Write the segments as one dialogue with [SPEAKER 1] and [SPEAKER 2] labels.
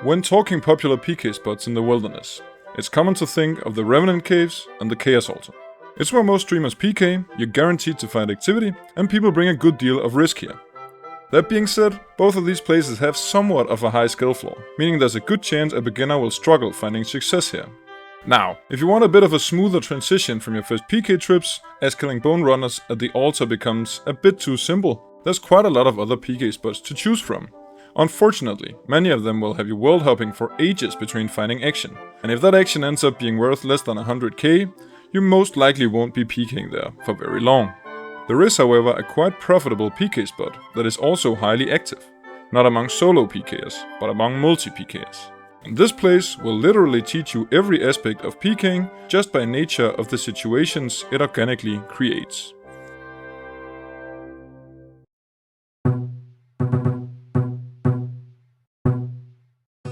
[SPEAKER 1] When talking popular PK spots in the wilderness, it's common to think of the Revenant Caves and the Chaos Altar. It's where most streamers PK, you're guaranteed to find activity, and people bring a good deal of risk here. That being said, both of these places have somewhat of a high skill floor, meaning there's a good chance a beginner will struggle finding success here. Now, if you want a bit of a smoother transition from your first PK trips, as killing bone runners at the altar becomes a bit too simple, there's quite a lot of other PK spots to choose from. Unfortunately, many of them will have you world hopping for ages between finding action, and if that action ends up being worth less than 100k, you most likely won't be PKing there for very long. There is, however, a quite profitable PK spot that is also highly active, not among solo PKers, but among multi-PKers. And this place will literally teach you every aspect of PKing just by nature of the situations it organically creates.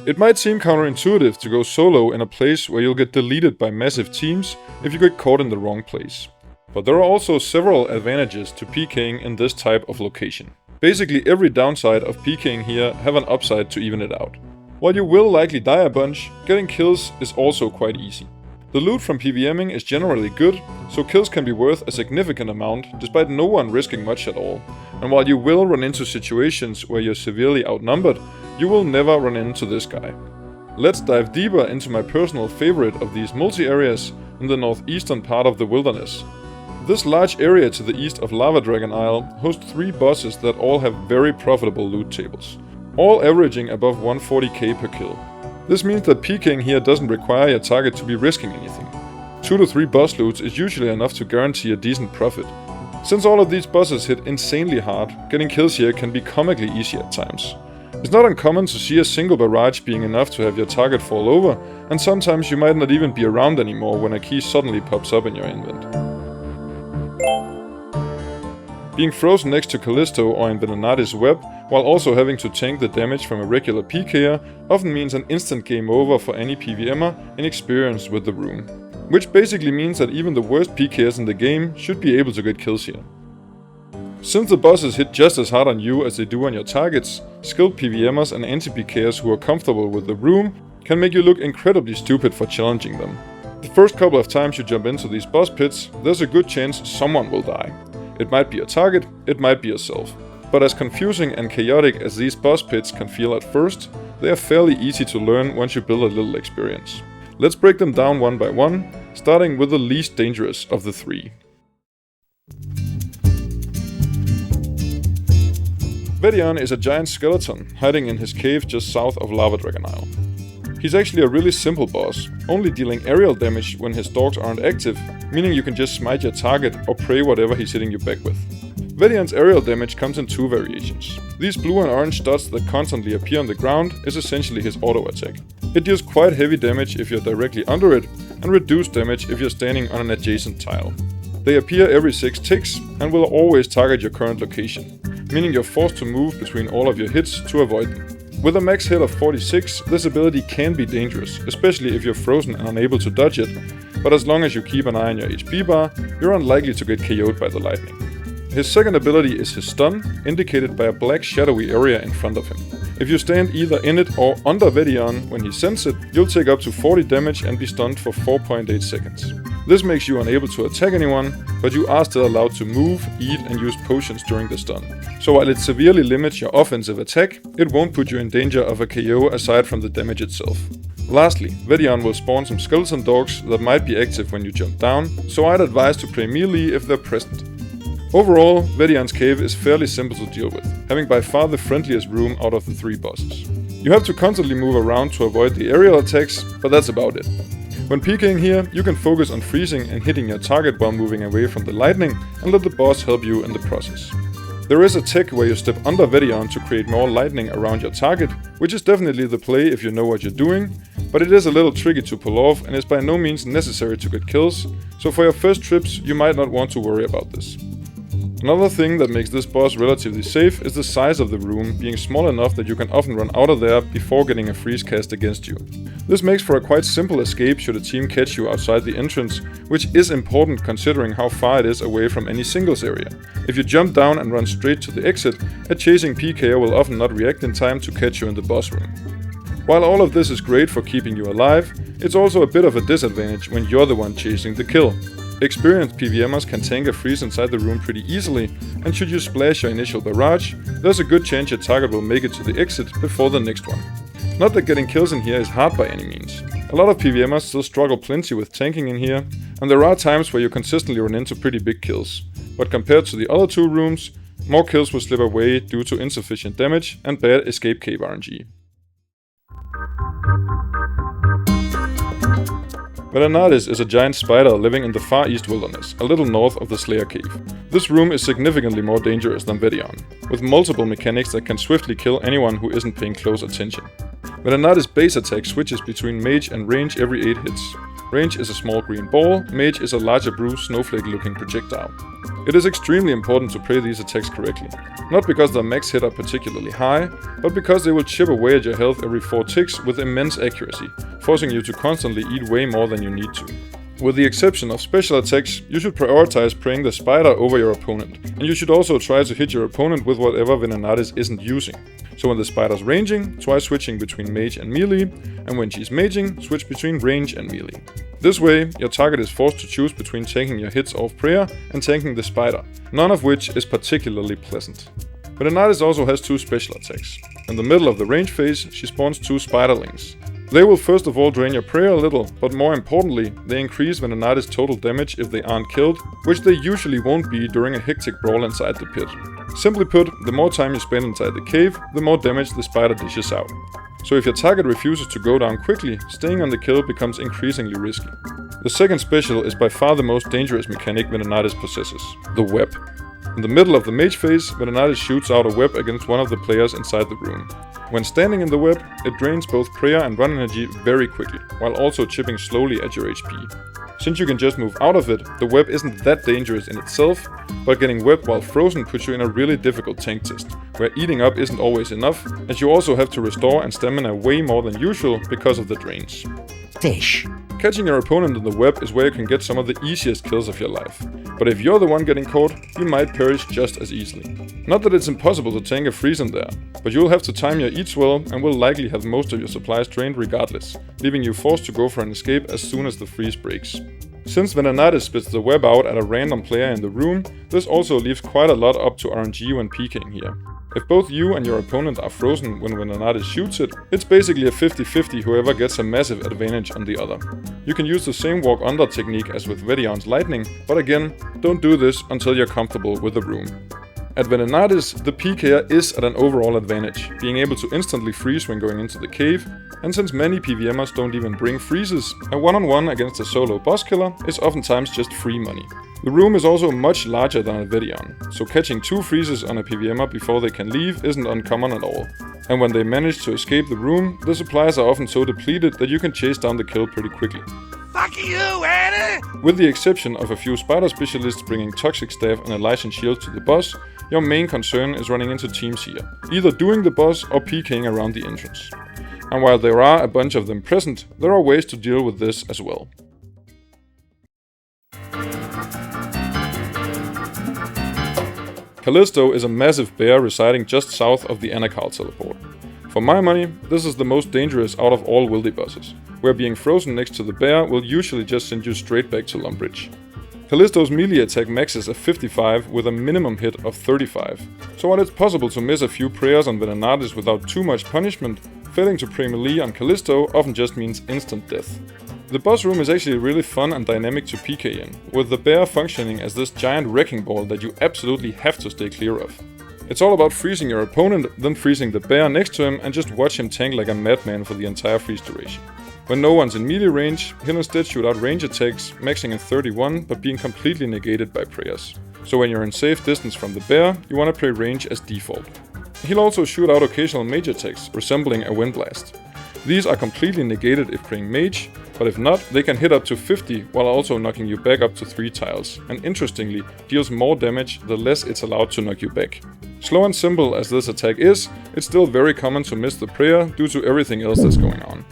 [SPEAKER 1] It might seem counterintuitive to go solo in a place where you'll get deleted by massive teams if you get caught in the wrong place. But there are also several advantages to PKing in this type of location. Basically every downside of PKing here have an upside to even it out. While you will likely die a bunch, getting kills is also quite easy. The loot from PVMing is generally good, so kills can be worth a significant amount despite no one risking much at all. And while you will run into situations where you're severely outnumbered, you will never run into this guy. Let's dive deeper into my personal favorite of these multi-areas in the northeastern part of the wilderness. This large area to the east of Lava Dragon Isle hosts 3 bosses that all have very profitable loot tables, all averaging above 140k per kill. This means that PKing here doesn't require your target to be risking anything. 2 to 3 boss loots is usually enough to guarantee a decent profit. Since all of these bosses hit insanely hard, getting kills here can be comically easy at times. It's not uncommon to see a single barrage being enough to have your target fall over, and sometimes you might not even be around anymore when a key suddenly pops up in your invent. Being frozen next to Callisto or in Venenatis web, while also having to tank the damage from a regular PKer, often means an instant game over for any PVMer inexperienced with the room. Which basically means that even the worst PKers in the game should be able to get kills here. Since the bosses hit just as hard on you as they do on your targets, skilled PVMers and anti-PKers who are comfortable with the room can make you look incredibly stupid for challenging them. The first couple of times you jump into these boss pits, there's a good chance someone will die. It might be a target, it might be yourself. But as confusing and chaotic as these boss pits can feel at first, they are fairly easy to learn once you build a little experience. Let's break them down one by one, starting with the least dangerous of the 3. Vedion is a giant skeleton hiding in his cave just south of Lava Dragon Isle. He's actually a really simple boss, only dealing aerial damage when his dogs aren't active, meaning you can just smite your target or pray whatever he's hitting you back with. Vedion's aerial damage comes in 2 variations. These blue and orange dots that constantly appear on the ground is essentially his auto attack. It deals quite heavy damage if you're directly under it, and reduced damage if you're standing on an adjacent tile. They appear every 6 ticks and will always target your current location, meaning you're forced to move between all of your hits to avoid them. With a max hit of 46, this ability can be dangerous, especially if you're frozen and unable to dodge it, but as long as you keep an eye on your HP bar, you're unlikely to get KO'd by the lightning. His second ability is his stun, indicated by a black shadowy area in front of him. If you stand either in it or under Vedion when he sends it, you'll take up to 40 damage and be stunned for 4.8 seconds. This makes you unable to attack anyone, but you are still allowed to move, eat and use potions during the stun. So while it severely limits your offensive attack, it won't put you in danger of a KO aside from the damage itself. Lastly, Vedion will spawn some skeleton dogs that might be active when you jump down, so I'd advise to play melee if they're present. Overall, Vedion's cave is fairly simple to deal with, having by far the friendliest room out of the 3 bosses. You have to constantly move around to avoid the aerial attacks, but that's about it. When PKing here, you can focus on freezing and hitting your target while moving away from the lightning and let the boss help you in the process. There is a tech where you step under Vedion to create more lightning around your target, which is definitely the play if you know what you're doing, but it is a little tricky to pull off and is by no means necessary to get kills, so for your first trips you might not want to worry about this. Another thing that makes this boss relatively safe is the size of the room being small enough that you can often run out of there before getting a freeze cast against you. This makes for a quite simple escape should a team catch you outside the entrance, which is important considering how far it is away from any singles area. If you jump down and run straight to the exit, a chasing PKer will often not react in time to catch you in the boss room. While all of this is great for keeping you alive, it's also a bit of a disadvantage when you're the one chasing the kill. Experienced PVMers can tank a freeze inside the room pretty easily, and should you splash your initial barrage, there's a good chance your target will make it to the exit before the next one. Not that getting kills in here is hard by any means. A lot of PVMers still struggle plenty with tanking in here, and there are times where you consistently run into pretty big kills. But compared to the other two rooms, more kills will slip away due to insufficient damage and bad escape cave RNG. Venenatis is a giant spider living in the far east wilderness, a little north of the Slayer Cave. This room is significantly more dangerous than Vedion, with multiple mechanics that can swiftly kill anyone who isn't paying close attention. Venenatis' base attack switches between mage and range every 8 hits. Range is a small green ball, mage is a larger blue snowflake-looking projectile. It is extremely important to play these attacks correctly, not because their max hit are particularly high, but because they will chip away at your health every 4 ticks with immense accuracy, forcing you to constantly eat way more than you need to. With the exception of special attacks, you should prioritize praying the spider over your opponent, and you should also try to hit your opponent with whatever Venenatis isn't using. So when the spider's ranging, try switching between mage and melee, and when she's maging, switch between range and melee. This way, your target is forced to choose between taking your hits off prayer and tanking the spider, none of which is particularly pleasant. Venenatis also has 2 special attacks. In the middle of the range phase, she spawns 2 spiderlings. They will first of all drain your prayer a little, but more importantly, they increase Venenatis' total damage if they aren't killed, which they usually won't be during a hectic brawl inside the pit. Simply put, the more time you spend inside the cave, the more damage the spider dishes out. So if your target refuses to go down quickly, staying on the kill becomes increasingly risky. The second special is by far the most dangerous mechanic Venenatis possesses, the web. In the middle of the mage phase, Venenatis shoots out a web against one of the players inside the room. When standing in the web, it drains both prayer and run energy very quickly, while also chipping slowly at your HP. Since you can just move out of it, the web isn't that dangerous in itself, but getting webbed while frozen puts you in a really difficult tank test, where eating up isn't always enough, as you also have to restore and stamina way more than usual because of the drains.
[SPEAKER 2] Fish.
[SPEAKER 1] Catching your opponent in the web is where you can get some of the easiest kills of your life, but if you're the one getting caught, you might perish just as easily. Not that it's impossible to tank a freeze in there, but you'll have to time your eats well and will likely have most of your supplies drained regardless, leaving you forced to go for an escape as soon as the freeze breaks. Since Venenatis spits the web out at a random player in the room, this also leaves quite a lot up to RNG when PKing here. If both you and your opponent are frozen when Venenatis shoots it, it's basically a 50-50 whoever gets a massive advantage on the other. You can use the same walk under technique as with Vedion's lightning, but again, don't do this until you're comfortable with the room. At Venenatis, the PKer is at an overall advantage, being able to instantly freeze when going into the cave, and since many PVMers don't even bring freezes, a one-on-one against a solo boss killer is oftentimes just free money. The room is also much larger than at Vedion, so catching 2 freezes on a PVMer before they can leave isn't uncommon at all. And when they manage to escape the room, the supplies are often so depleted that you can chase down the kill pretty quickly.
[SPEAKER 2] Fuck you, Annie!
[SPEAKER 1] With the exception of a few spider specialists bringing toxic staff and Elysian shields to the boss, your main concern is running into teams here, either doing the boss or PKing around the entrance. And while there are a bunch of them present, there are ways to deal with this as well. Callisto is a massive bear residing just south of the Anakal teleport. For my money, this is the most dangerous out of all Wildy bosses, where being frozen next to the bear will usually just send you straight back to Lumbridge. Callisto's melee attack maxes at 55 with a minimum hit of 35, so while it's possible to miss a few prayers on Venenatis without too much punishment, failing to pray melee on Callisto often just means instant death. The boss room is actually really fun and dynamic to PK in, with the bear functioning as this giant wrecking ball that you absolutely have to stay clear of. It's all about freezing your opponent, then freezing the bear next to him and just watch him tank like a madman for the entire freeze duration. When no one's in melee range, he'll instead shoot out range attacks, maxing at 31 but being completely negated by prayers. So when you're in safe distance from the bear, you want to play range as default. He'll also shoot out occasional mage attacks, resembling a wind blast. These are completely negated if playing mage, but if not, they can hit up to 50 while also knocking you back up to 3 tiles, and interestingly, deals more damage the less it's allowed to knock you back. Slow and simple as this attack is, it's still very common to miss the prayer due to everything else that's going on.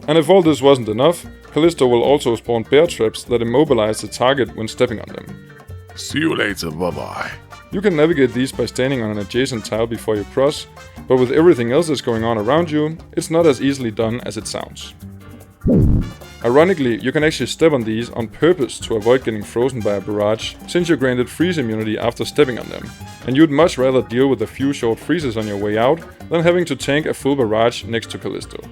[SPEAKER 1] And if all this wasn't enough, Callisto will also spawn bear traps that immobilize the target when stepping on them.
[SPEAKER 3] See you later, bye-bye.
[SPEAKER 1] You can navigate these by standing on an adjacent tile before you cross, but with everything else that's going on around you, it's not as easily done as it sounds. Ironically, you can actually step on these on purpose to avoid getting frozen by a barrage, since you're granted freeze immunity after stepping on them, and you'd much rather deal with a few short freezes on your way out than having to tank a full barrage next to Callisto.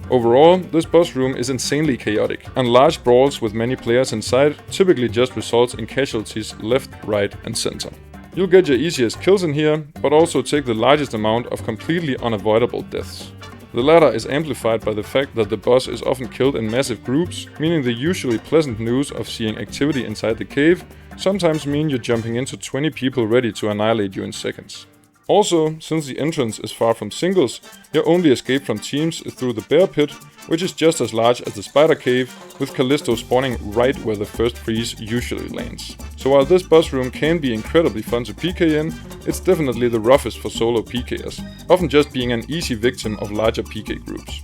[SPEAKER 1] Overall, this boss room is insanely chaotic, and large brawls with many players inside typically just results in casualties left, right and center. You'll get your easiest kills in here, but also take the largest amount of completely unavoidable deaths. The latter is amplified by the fact that the boss is often killed in massive groups, meaning the usually pleasant news of seeing activity inside the cave sometimes mean you're jumping into 20 people ready to annihilate you in seconds. Also, since the entrance is far from singles, your only escape from teams is through the bear pit, which is just as large as the spider cave, with Callisto spawning right where the first freeze usually lands. So while this boss room can be incredibly fun to PK in, it's definitely the roughest for solo PKers, often just being an easy victim of larger PK groups.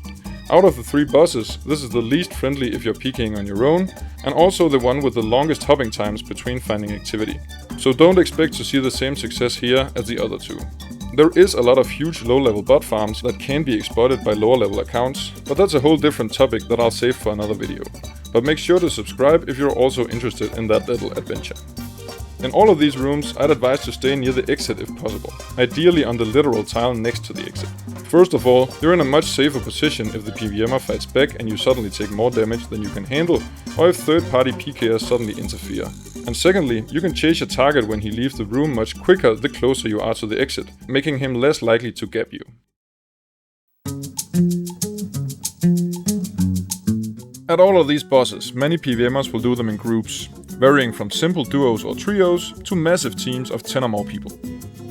[SPEAKER 1] Out of the 3 bosses, this is the least friendly if you're PKing on your own, and also the one with the longest hopping times between finding activity. So don't expect to see the same success here as the other 2. There is a lot of huge low-level bot farms that can be exploited by lower-level accounts, but that's a whole different topic that I'll save for another video. But make sure to subscribe if you're also interested in that little adventure. In all of these rooms, I'd advise to stay near the exit if possible, ideally on the literal tile next to the exit. First of all, you're in a much safer position if the PVMer fights back and you suddenly take more damage than you can handle, or if third-party PKers suddenly interfere. And secondly, you can chase your target when he leaves the room much quicker the closer you are to the exit, making him less likely to gap you. At all of these bosses, many PVMers will do them in groups, varying from simple duos or trios to massive teams of 10 or more people.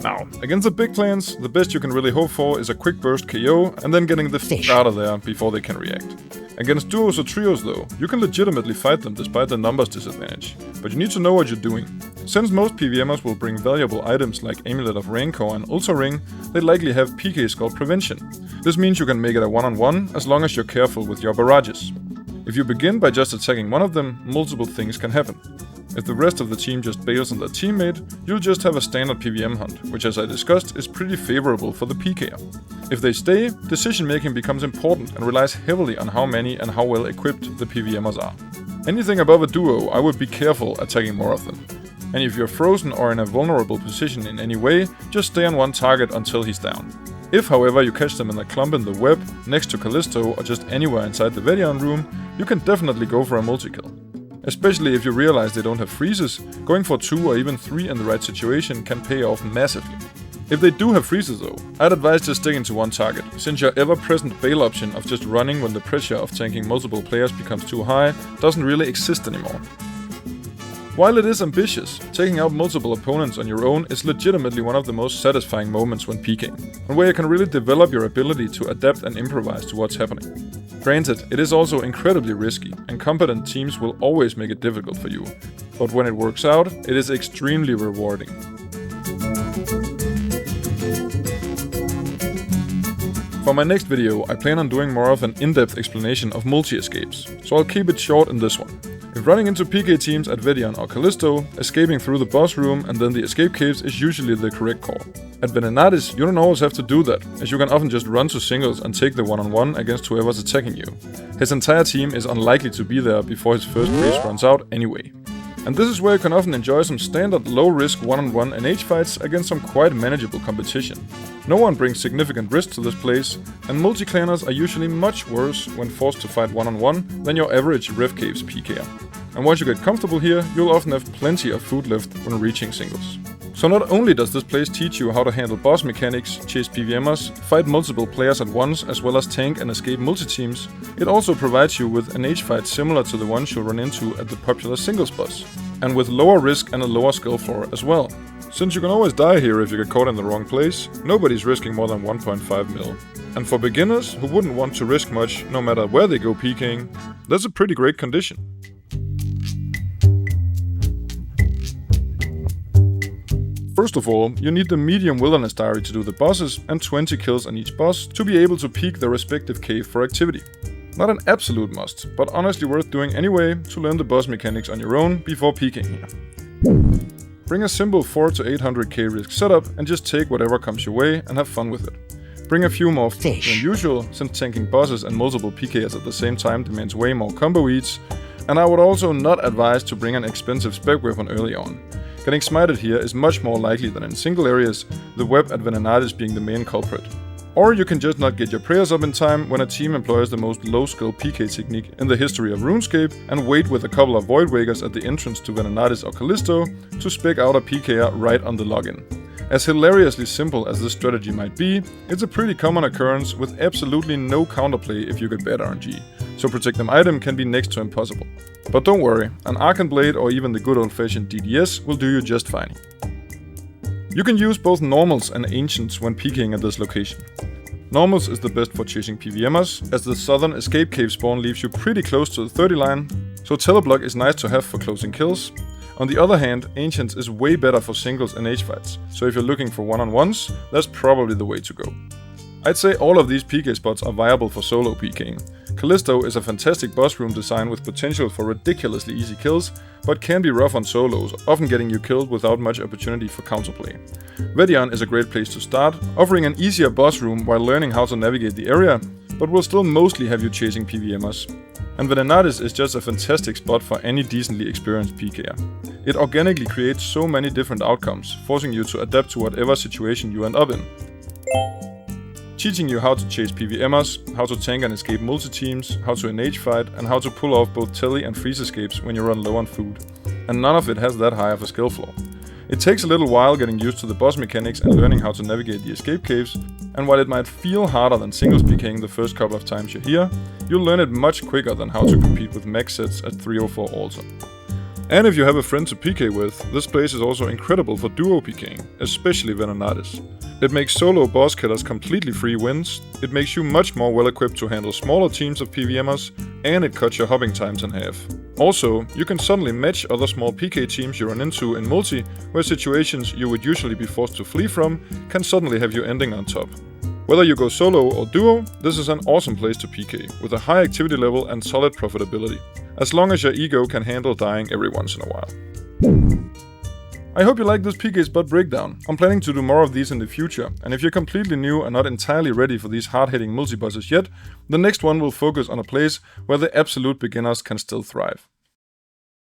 [SPEAKER 1] Now, against the big clans, the best you can really hope for is a quick burst KO and then getting the f*** out of there before they can react. Against duos or trios though, you can legitimately fight them despite the numbers disadvantage, but you need to know what you're doing. Since most PVMers will bring valuable items like Amulet of Rancor and Ultra Ring, they likely have PK skull prevention. This means you can make it a one-on-one as long as you're careful with your barrages. If you begin by just attacking one of them, multiple things can happen. If the rest of the team just bails on their teammate, you'll just have a standard PVM hunt, which as I discussed is pretty favorable for the PKer. If they stay, decision making becomes important and relies heavily on how many and how well equipped the PVMers are. Anything above a duo, I would be careful attacking more of them. And if you're frozen or in a vulnerable position in any way, just stay on one target until he's down. If, however, you catch them in a clump in the web, next to Callisto or just anywhere inside the Vedion room, you can definitely go for a multi-kill. Especially if you realize they don't have freezes, going for 2 or even 3 in the right situation can pay off massively. If they do have freezes though, I'd advise just sticking to one target, since your ever-present bail option of just running when the pressure of tanking multiple players becomes too high doesn't really exist anymore. While it is ambitious, taking out multiple opponents on your own is legitimately one of the most satisfying moments when PKing, and where you can really develop your ability to adapt and improvise to what's happening. Granted, it is also incredibly risky, and competent teams will always make it difficult for you, but when it works out, it is extremely rewarding. For my next video, I plan on doing more of an in-depth explanation of multi-escapes, so I'll keep it short in this one. If running into PK teams at Vedion or Callisto, escaping through the boss room and then the escape caves is usually the correct call. At Venenatis, you don't always have to do that, as you can often just run to singles and take the one-on-one against whoever's attacking you. His entire team is unlikely to be there before his first freeze runs out anyway. And this is where you can often enjoy some standard low-risk one-on-one NH fights against some quite manageable competition. No one brings significant risk to this place, and multi-clanners are usually much worse when forced to fight one-on-one than your average Rev Caves PKer. And once you get comfortable here, you'll often have plenty of food left when reaching singles. So not only does this place teach you how to handle boss mechanics, chase PVMers, fight multiple players at once as well as tank and escape multi-teams, it also provides you with an NH fight similar to the ones you'll run into at the popular singles boss, and with lower risk and a lower skill floor as well. Since you can always die here if you get caught in the wrong place, nobody's risking more than 1.5 mil. And for beginners who wouldn't want to risk much no matter where they go PKing, that's a pretty great condition. First of all, you need the medium wilderness diary to do the bosses and 20 kills on each boss to be able to peek their respective cave for activity. Not an absolute must, but honestly worth doing anyway to learn the boss mechanics on your own before peeking here. Bring a simple 400 to 800k risk setup and just take whatever comes your way and have fun with it. Bring a few more
[SPEAKER 2] Fish
[SPEAKER 1] than usual, since tanking bosses and multiple PKers at the same time demands way more combo eats, and I would also not advise to bring an expensive spec weapon early on. Getting smited here is much more likely than in single areas, the web at Venenatis being the main culprit. Or you can just not get your prayers up in time when a team employs the most low-skill PK technique in the history of RuneScape and wait with a couple of Void Wakers at the entrance to Venenatis or Callisto to spec out a PKer right on the login. As hilariously simple as this strategy might be, it's a pretty common occurrence with absolutely no counterplay if you get bad RNG, so protect them item can be next to impossible. But don't worry, an Arcane Blade or even the good old-fashioned DDS will do you just fine. You can use both normals and ancients when PKing at this location. Normals is the best for chasing PVMers, as the southern escape cave spawn leaves you pretty close to the 30 line, so teleblock is nice to have for closing kills. On the other hand, Ancients is way better for singles and H fights, so if you're looking for one-on-ones, that's probably the way to go. I'd say all of these PK spots are viable for solo PKing. Callisto is a fantastic boss room design with potential for ridiculously easy kills, but can be rough on solos, often getting you killed without much opportunity for counterplay. Vedion is a great place to start, offering an easier boss room while learning how to navigate the area, but will still mostly have you chasing PVMers. And Venenatis is just a fantastic spot for any decently experienced PKer. It organically creates so many different outcomes, forcing you to adapt to whatever situation you end up in. Teaching you how to chase PVMers, how to tank and escape multi-teams, how to enage fight, and how to pull off both tele and freeze escapes when you run low on food. And none of it has that high of a skill floor. It takes a little while getting used to the boss mechanics and learning how to navigate the escape caves, and while it might feel harder than singles PKing the first couple of times you're here, you'll learn it much quicker than how to compete with max sets at 304 also. And if you have a friend to PK with, this place is also incredible for duo PKing, especially Venenatis. It makes solo boss killers completely free wins, it makes you much more well equipped to handle smaller teams of PVMers, and it cuts your hopping times in half. Also, you can suddenly match other small PK teams you run into in multi, where situations you would usually be forced to flee from can suddenly have you ending on top. Whether you go solo or duo, this is an awesome place to PK, with a high activity level and solid profitability, as long as your ego can handle dying every once in a while. I hope you like this PK spot breakdown. I'm planning to do more of these in the future, and if you're completely new and not entirely ready for these hard-hitting multi-bosses yet, the next one will focus on a place where the absolute beginners can still thrive.